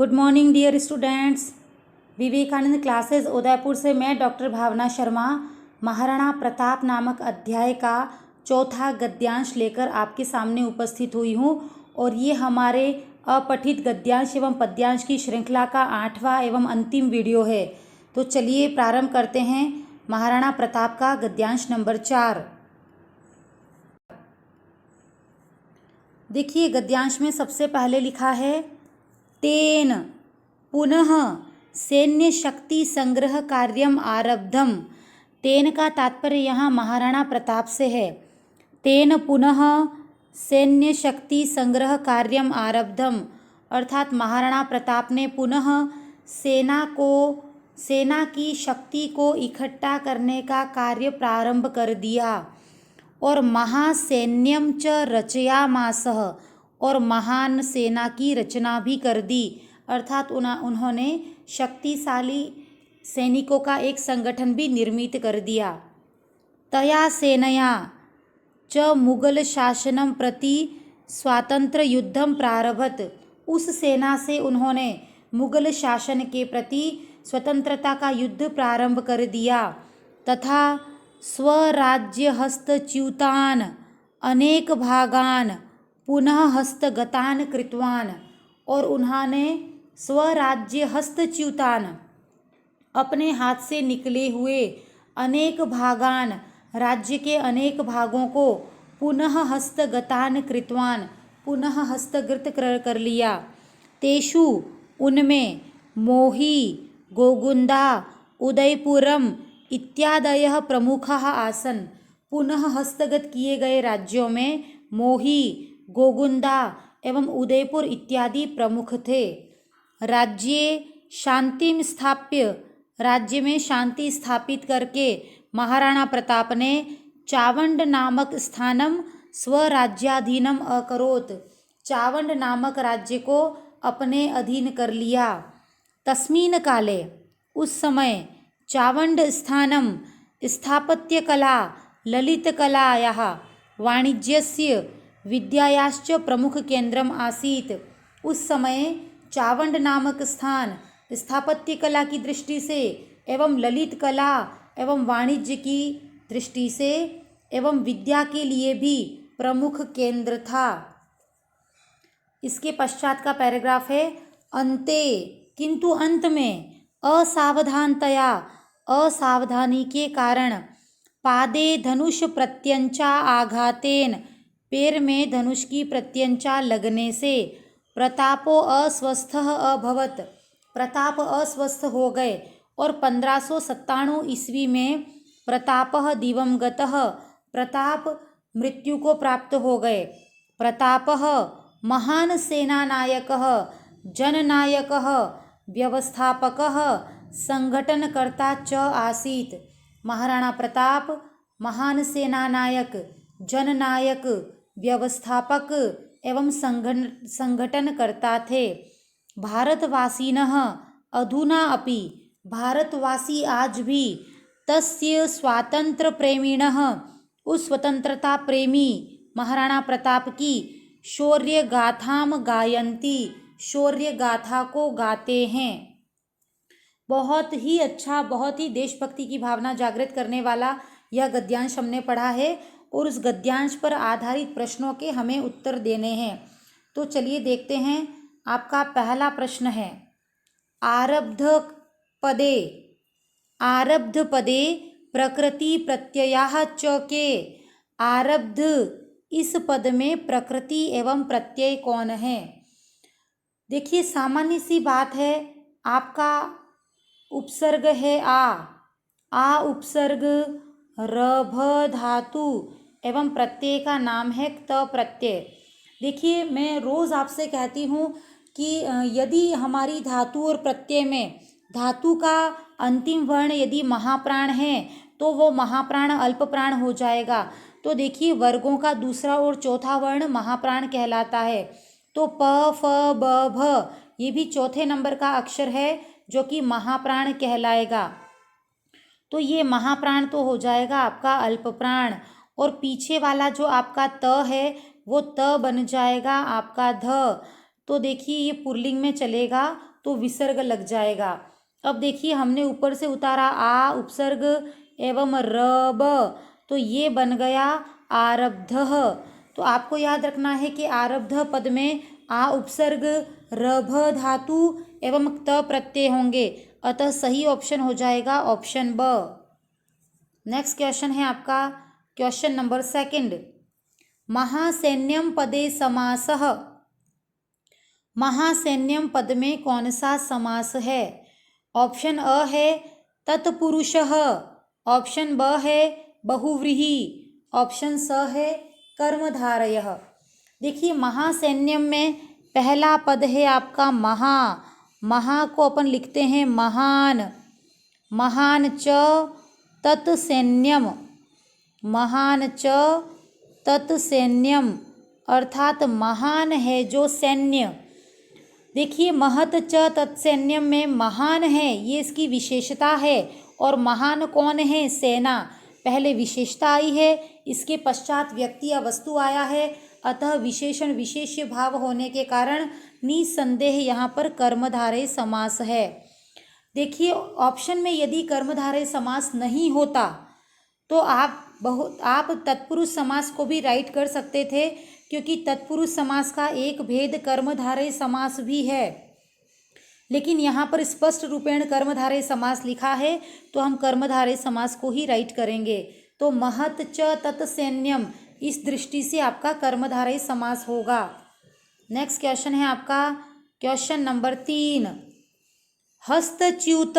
Good morning dear students. Vivekananda classes Udaipur से मैं doctor Bhavna Sharma Maharana Pratap नामक अध्याय का चौथा गद्यांश लेकर आपके सामने उपस्थित हुई हूँ और ये हमारे अपठित गद्यांश एवं पद्यांश की श्रृंखला का 8वां एवं अंतिम वीडियो है। तो चलिए प्रारंभ करते हैं महाराणा प्रताप का गद्यांश नंबर 4। देखिए गद्यांश में सबसे पहले लिखा है तेन पुनः सैन्य शक्ति संग्रह कार्यम आरब्धम। तेन का तात्पर्य यहाँ महाराणा प्रताप से है। तेन पुनः सैन्य शक्ति संग्रह कार्यम आरब्धम अर्थात महाराणा प्रताप ने पुनः सेना की शक्ति को इकट्ठा करने का कार्य प्रारंभ कर दिया। और महासैन्यम च रचयामासः और महान सेना की रचना भी कर दी अर्थात उन्होंने शक्तिशाली सैनिकों का एक संगठन भी निर्मित कर दिया। तया सेनया च मुगल शासनम प्रति स्वातंत्र युद्धम प्रारभत। उस सेना से उन्होंने मुगल शासन के प्रति स्वतंत्रता का युद्ध प्रारंभ कर दिया तथा स्वराज्य हस्तच्युतान अनेक भागान पुनः हस्तगतान कृतवान। और उन्होंने स्वराज्य हस्तच्युतान अपने हाथ से निकले हुए अनेक भागान राज्य के अनेक भागों को पुनः हस्तगतान कृतवान पुनः हस्तगृत कर लिया। तेषु उनमें मोही गोगुंदा उदयपुरम इत्यादयः प्रमुखाः आसन। पुनः हस्तगत किए गए राज्यों में मोही गोगुंदा एवं उदयपुर इत्यादि प्रमुख थे। राज्ये शांतिम स्थाप्य राज्य में शांति स्थापित करके महाराणा प्रताप ने चावंड नामक स्थानम स्वराज्याधीनम अकरोत्। चावंड नामक राज्य को अपने अधीन कर लिया। तस्मिन् काले उस समय चावंड स्थानम स्थापत्य कला ललित कलायाः वाणिज्यस्य विद्यायाश्च प्रमुख केंद्रम आसीत्। उस समय चावंड नामक स्थान स्थापत्य कला की दृष्टि से एवं ललित कला एवं वाणिज्य की दृष्टि से एवं विद्या के लिए भी प्रमुख केंद्र था। इसके पश्चात का पैराग्राफ है अंते किंतु अंत में असावधानतया असावधानी के कारण पादे धनुष प्रत्यंचा आघातेन पैर में धनुष की प्रत्यंचा लगने से प्रतापो अस्वस्थ अभवत। प्रताप अस्वस्थ हो गए और 1597 ईस्वी में प्रतापः दिवंगतः प्रताप मृत्यु को प्राप्त हो गए। प्रतापः महान सेनानायकः जननायकः व्यवस्थापकः संगठनकर्ता च आसीत्। महाराणा प्रताप महान सेनानायक जननायक व्यवस्थापक एवं संगठनकर्ता थे। भारतवासिनः अधुना अपि भारतवासी आज भी तस्य स्वातंत्र प्रेमिणः उस स्वतंत्रता प्रेमी महाराणा प्रताप की शौर्य गाथाम गायन्ति शौर्य गाथा को गाते हैं। बहुत ही अच्छा बहुत ही देशभक्ति की भावना जागृत करने वाला यह गद्यांश हमने पढ़ा है और उस गद्यांश पर आधारित प्रश्नों के हमें उत्तर देने हैं। तो चलिए देखते हैं। आपका पहला प्रश्न है आरब्ध पदे प्रकृति प्रत्ययाः च के। आरब्ध इस पद में प्रकृति एवं प्रत्यय कौन है। देखिए सामान्य सी बात है। आपका उपसर्ग है आ उपसर्ग रभ धातु एवं प्रत्यय का नाम है क्त प्रत्यय। देखिए मैं रोज़ आपसे कहती हूँ कि यदि हमारी धातु और प्रत्यय में धातु का अंतिम वर्ण यदि महाप्राण है तो वो महाप्राण अल्प प्राण हो जाएगा। तो देखिए वर्गों का दूसरा और चौथा वर्ण महाप्राण कहलाता है। तो प फ ब भ ये भी चौथे नंबर का अक्षर है जो कि महाप्राण कहलाएगा। तो ये महाप्राण तो हो जाएगा आपका अल्प प्राण और पीछे वाला जो आपका त है वो त बन जाएगा आपका ध। तो देखिए ये पुल्लिंग में चलेगा तो विसर्ग लग जाएगा। अब देखिए हमने ऊपर से उतारा आ उपसर्ग एवं रब, तो ये बन गया आरब्धः। तो आपको याद रखना है कि आरब्ध पद में आ उपसर्ग रभ धातु एवं त प्रत्यय होंगे, अतः सही ऑप्शन हो जाएगा ऑप्शन ब। नेक्स्ट क्वेश्चन है आपका क्वेश्चन नंबर 2। महासैन्यम पदे समासः। महासैन्यम पद में कौन सा समास है? ऑप्शन अ है तत्पुरुषः, ऑप्शन ब है बहुव्रीहि, ऑप्शन स है कर्मधारयः। देखिए महासैन्यम में पहला पद है आपका महा। महा को अपन लिखते हैं महान। महान च तत्सैन्यम, महान च तत्सैन्यम, अर्थात महान है जो सैन्य। देखिए महत च तत्सैन्यम में महान है, ये इसकी विशेषता है। और महान कौन है? सेना। पहले विशेषता आई है, इसके पश्चात व्यक्ति या वस्तु आया है, अतः विशेषण विशेष्य भाव होने के कारण निसंदेह यहाँ पर कर्मधारय समास है। देखिए ऑप्शन में यदि कर्मधारय समास नहीं होता तो आप तत्पुरुष समास को भी राइट कर सकते थे, क्योंकि तत्पुरुष समास का एक भेद कर्मधारय समास भी है। लेकिन यहाँ पर स्पष्ट रूपेण कर्मधारय समास लिखा है, तो हम कर्मधारय समास को ही राइट करेंगे। तो महत च तत्सैन्यम इस दृष्टि से आपका कर्मधारय समास होगा। नेक्स्ट क्वेश्चन है आपका क्वेश्चन नंबर 3। हस्तच्युत।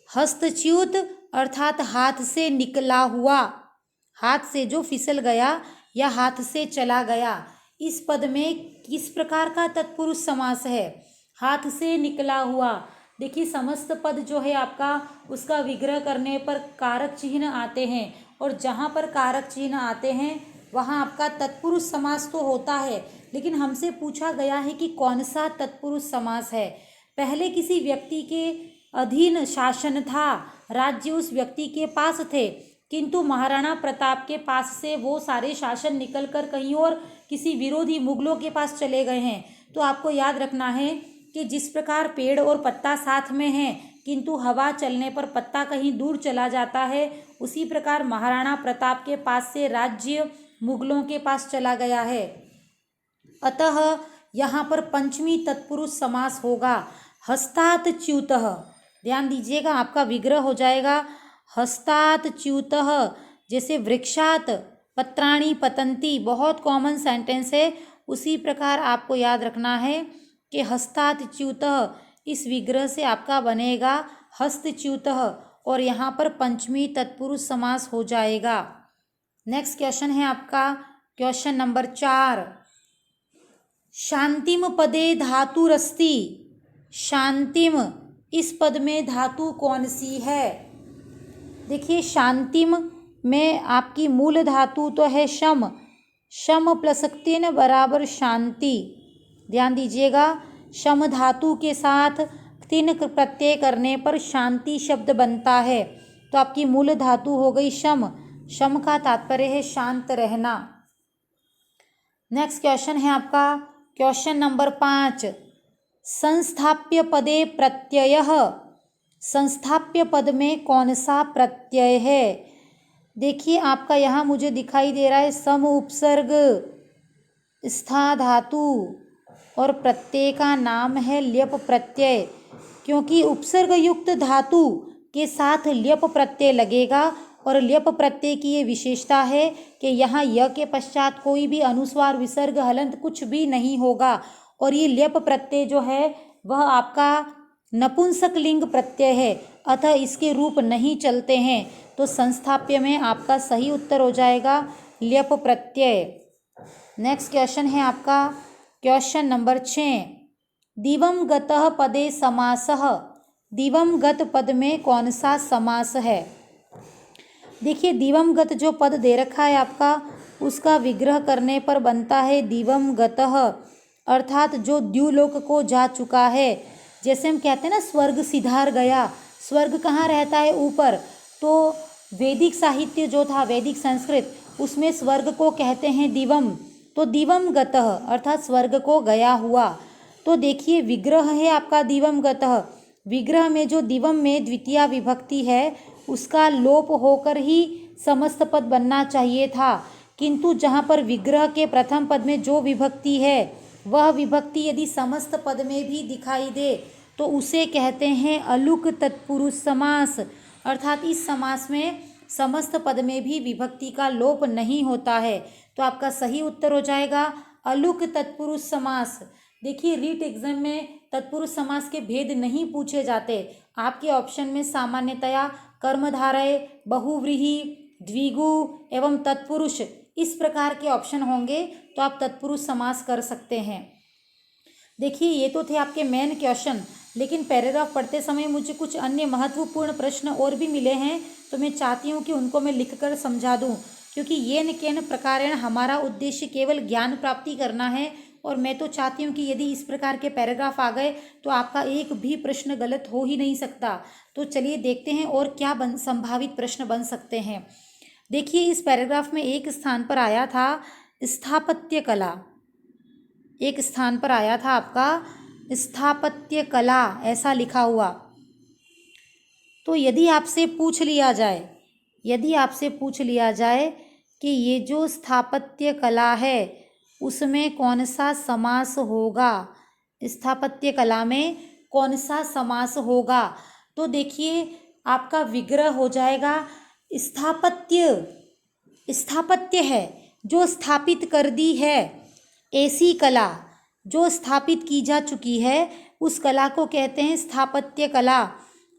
हस्तच्युत अर्थात हाथ से निकला हुआ, हाथ से जो फिसल गया या हाथ से चला गया। इस पद में किस प्रकार का तत्पुरुष समास है? हाथ से निकला हुआ। देखिए समस्त पद जो है आपका उसका विग्रह करने पर कारक चिन्ह आते हैं, और जहाँ पर कारक चिन्ह आते हैं वहाँ आपका तत्पुरुष समास तो होता है, लेकिन हमसे पूछा गया है कि कौन सा तत्पुरुष समास है। पहले किसी व्यक्ति के अधीन शासन था, राज्य उस व्यक्ति के पास थे, किंतु महाराणा प्रताप के पास से वो सारे शासन निकलकर कहीं और किसी विरोधी मुगलों के पास चले गए हैं। तो आपको याद रखना है कि जिस प्रकार पेड़ और पत्ता साथ में हैं, किंतु हवा चलने पर पत्ता कहीं दूर चला जाता है, उसी प्रकार महाराणा प्रताप के पास से राज्य मुगलों के पास चला गया है। अतः यहाँ पर पंचमी तत्पुरुष समास होगा हस्तात च्युतः। ध्यान दीजिएगा, आपका विग्रह हो जाएगा हस्तात च्युतः। जैसे वृक्षात पत्राणि पतंती बहुत कॉमन सेंटेंस है, उसी प्रकार आपको याद रखना है कि हस्तात च्युतः इस विग्रह से आपका बनेगा हस्तच्युतः, और यहाँ पर पंचमी तत्पुरुष समास हो जाएगा। नेक्स्ट क्वेश्चन है आपका क्वेश्चन नंबर 4। शांतिम पदे धातुरस्ति। शांतिम इस पद में धातु कौन सी है? देखिए शांतिम में आपकी मूल धातु तो है शम। शम प्लस तीन बराबर शांति। ध्यान दीजिएगा, शम धातु के साथ तीन प्रत्यय करने पर शांति शब्द बनता है। तो आपकी मूल धातु हो गई शम। शम का तात्पर्य है शांत रहना। नेक्स्ट क्वेश्चन है आपका क्वेश्चन नंबर 5। संस्थाप्य पदे प्रत्ययः। संस्थाप्य पद में कौन सा प्रत्यय है? देखिए आपका यहाँ मुझे दिखाई दे रहा है सम उपसर्ग स्था धातु, और प्रत्यय का नाम है ल्यप प्रत्यय, क्योंकि उपसर्ग युक्त धातु के साथ ल्यप प्रत्यय लगेगा। और ल्यप प्रत्यय की ये विशेषता है कि यहाँ य के पश्चात कोई भी अनुस्वार विसर्ग हलंत कुछ भी नहीं होगा, और ये ल्यप प्रत्यय जो है वह आपका नपुंसक लिंग प्रत्यय है, अतः इसके रूप नहीं चलते हैं। तो संस्थाप्य में आपका सही उत्तर हो जाएगा ल्यप प्रत्यय। नेक्स्ट क्वेश्चन है आपका क्वेश्चन नंबर 6। दिवंगतः पदे समासः। दिवंगत पद में कौन सा समास है? देखिए दिवंगत जो पद दे रखा है आपका, उसका विग्रह करने पर बनता है दिवंगतः, अर्थात जो द्युलोक को जा चुका है। जैसे हम कहते हैं ना स्वर्ग सिधार गया। स्वर्ग कहाँ रहता है? ऊपर। तो वैदिक साहित्य जो था, वैदिक संस्कृत, उसमें स्वर्ग को कहते हैं दिवम। तो दिवंगतः अर्थात स्वर्ग को गया हुआ। तो देखिए विग्रह है आपका दिवम गतः, विग्रह में जो दिवम में द्वितीया विभक्ति है उसका लोप होकर ही समस्त पद बनना चाहिए था, किंतु जहाँ पर विग्रह के प्रथम पद में जो विभक्ति है वह विभक्ति यदि समस्त पद में भी दिखाई दे तो उसे कहते हैं अलुक तत्पुरुष समास, अर्थात इस समास में समस्त पद में भी विभक्ति का लोप नहीं होता है। तो आपका सही उत्तर हो जाएगा अलुक तत्पुरुष समास। देखिए रीट एग्जाम में तत्पुरुष समास के भेद नहीं पूछे जाते, आपके ऑप्शन में सामान्यतया कर्मधारय, बहुव्रीहि, द्विगु एवं तत्पुरुष इस प्रकार के ऑप्शन होंगे, तो आप तत्पुरुष समास कर सकते हैं। देखिए ये तो थे आपके मेन क्वेश्चन, लेकिन पैराग्राफ पढ़ते समय मुझे कुछ अन्य महत्वपूर्ण प्रश्न और भी मिले हैं, तो मैं चाहती हूँ कि उनको मैं लिखकर समझा दूँ, क्योंकि येन केन प्रकारेण हमारा उद्देश्य केवल ज्ञान प्राप्ति करना है, और मैं तो चाहती हूँ कि यदि इस प्रकार के पैराग्राफ आ गए तो आपका एक भी प्रश्न गलत हो ही नहीं सकता। तो चलिए देखते हैं और क्या संभावित प्रश्न बन सकते हैं। देखिए इस पैराग्राफ में एक स्थान पर आया था स्थापत्य कला, एक स्थान पर आया था आपका स्थापत्य कला ऐसा लिखा हुआ। तो यदि आपसे पूछ लिया जाए, यदि आपसे पूछ लिया जाए कि ये जो स्थापत्य कला है उसमें कौन सा समास होगा, स्थापत्य कला में कौन सा समास होगा, तो देखिए आपका विग्रह हो जाएगा स्थापत्य, स्थापत्य है जो स्थापित कर दी है, ऐसी कला जो स्थापित की जा चुकी है उस कला को कहते हैं स्थापत्य कला।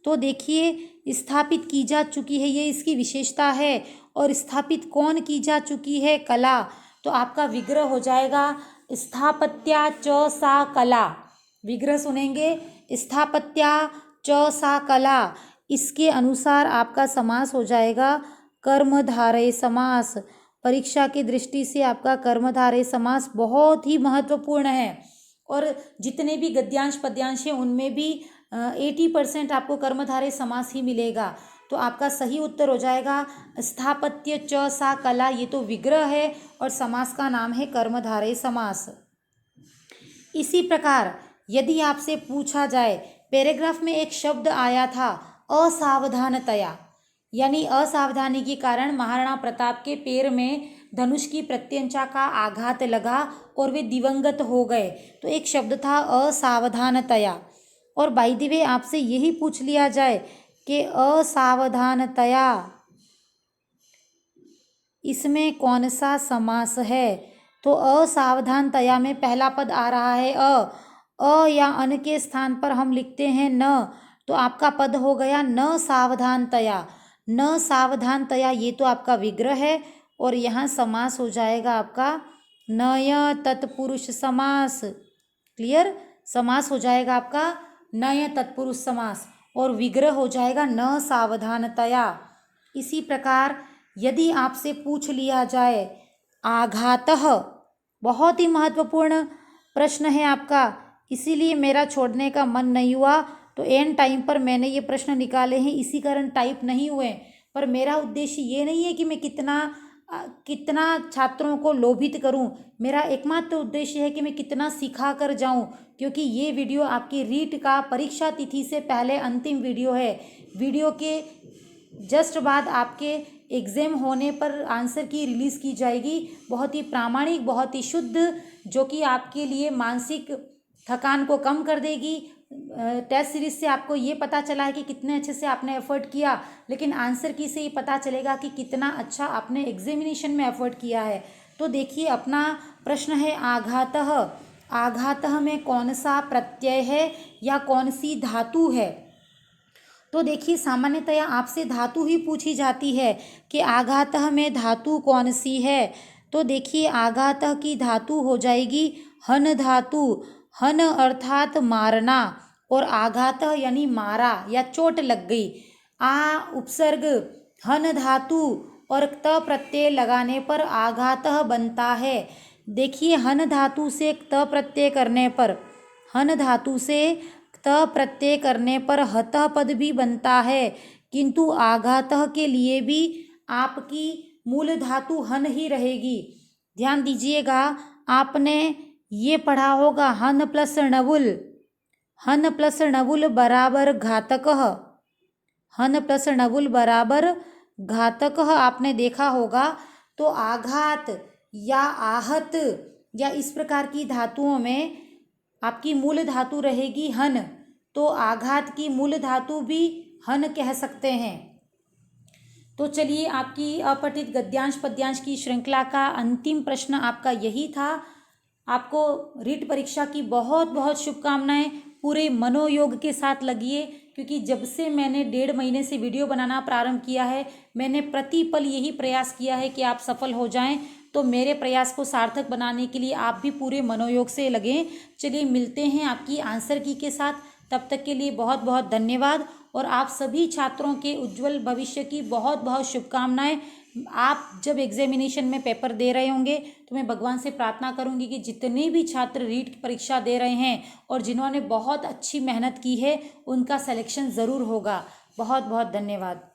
तो देखिए स्थापित की जा चुकी है ये इसकी विशेषता है, और स्थापित कौन की जा चुकी है, कला, तो आपका विग्रह हो जाएगा स्थापत्या च सा कला। विग्रह सुनेंगे स्थापत्या च सा कला, इसके अनुसार आपका समास हो जाएगा कर्मधारय समास। परीक्षा की दृष्टि से आपका कर्मधारय समास बहुत ही महत्वपूर्ण है, और जितने भी गद्यांश पद्यांश हैं उनमें भी 80% आपको कर्मधारय समास ही मिलेगा। तो आपका सही उत्तर हो जाएगा स्थापत्य च सा कला, ये तो विग्रह है और समास का नाम है कर्मधारय समास। इसी प्रकार यदि आपसे पूछा जाए, पैराग्राफ में एक शब्द आया था असावधानतया, यानी असावधानी के कारण महाराणा प्रताप के पैर में धनुष की प्रत्यंचा का आघात लगा और वे दिवंगत हो गए, तो एक शब्द था असावधानतया। और बाय द वे आपसे यही पूछ लिया जाए कि असावधानतया इसमें कौन सा समास है, तो असावधानतया में पहला पद आ रहा है अ या अन के स्थान पर हम लिखते हैं न, तो आपका पद हो गया न सावधानतया। न सावधानतया ये तो आपका विग्रह है, और यहाँ समास हो जाएगा आपका नय तत्पुरुष समास। क्लियर, समास हो जाएगा आपका नय तत्पुरुष समास, और विग्रह हो जाएगा न सावधानतया। इसी प्रकार यदि आपसे पूछ लिया जाए आघातः, बहुत ही महत्वपूर्ण प्रश्न है आपका, इसीलिए मेरा छोड़ने का मन नहीं हुआ, तो एंड टाइम पर मैंने ये प्रश्न निकाले हैं, इसी कारण टाइप नहीं हुए। पर मेरा उद्देश्य ये नहीं है कि मैं कितना छात्रों को लोभित करूं, मेरा एकमात्र उद्देश्य है कि मैं कितना सिखा कर जाऊं, क्योंकि ये वीडियो आपकी रीट का परीक्षा तिथि से पहले अंतिम वीडियो है। वीडियो के जस्ट बाद आपके एग्ज़ाम होने पर आंसर की रिलीज़ की जाएगी, बहुत ही प्रामाणिक, बहुत ही शुद्ध, जो कि आपके लिए मानसिक थकान को कम कर देगी। टेस्ट सीरीज से आपको ये पता चला है कि कितने अच्छे से आपने एफर्ट किया, लेकिन आंसर की से ये पता चलेगा कि कितना अच्छा आपने एग्जामिनेशन में एफर्ट किया है। तो देखिए अपना प्रश्न है आघातः, आघातः में कौन सा प्रत्यय है या कौन सी धातु है। तो देखिए सामान्यतया आपसे धातु ही पूछी जाती है कि आघातः में धातु कौन सी है। तो देखिए आघातः की धातु हो जाएगी हन धातु। हन अर्थात मारना, और आघातः यानी मारा या चोट लग गई। आ उपसर्ग हन धातु और त प्रत्यय लगाने पर आघातः बनता है। देखिए हन धातु से त प्रत्यय करने पर, हन धातु से त प्रत्यय करने पर हतः पद भी बनता है, किंतु आघातः के लिए भी आपकी मूल धातु हन ही रहेगी। ध्यान दीजिएगा, आपने ये पढ़ा होगा हन प्लस णवुल, हन प्लस णवुल बराबर घातकः, हन प्लस णवुल बराबर घातकः आपने देखा होगा। तो आघात या आहत या इस प्रकार की धातुओं में आपकी मूल धातु रहेगी हन, तो आघात की मूल धातु भी हन कह सकते हैं। तो चलिए, आपकी अपठित गद्यांश पद्यांश की श्रृंखला का अंतिम प्रश्न आपका यही था। आपको रीट परीक्षा की बहुत बहुत शुभकामनाएं। पूरे मनोयोग के साथ लगिए, क्योंकि जब से मैंने 1.5 महीने से वीडियो बनाना प्रारंभ किया है, मैंने प्रतिपल यही प्रयास किया है कि आप सफल हो जाएं। तो मेरे प्रयास को सार्थक बनाने के लिए आप भी पूरे मनोयोग से लगें। चलिए, मिलते हैं आपकी आंसर की के साथ। तब तक के लिए बहुत बहुत धन्यवाद और आप सभी छात्रों के उज्जवल भविष्य की बहुत बहुत शुभकामनाएं। आप जब एग्जामिनेशन में पेपर दे रहे होंगे तो मैं भगवान से प्रार्थना करूंगी कि जितने भी छात्र रीट की परीक्षा दे रहे हैं और जिन्होंने बहुत अच्छी मेहनत की है, उनका सिलेक्शन ज़रूर होगा। बहुत बहुत धन्यवाद।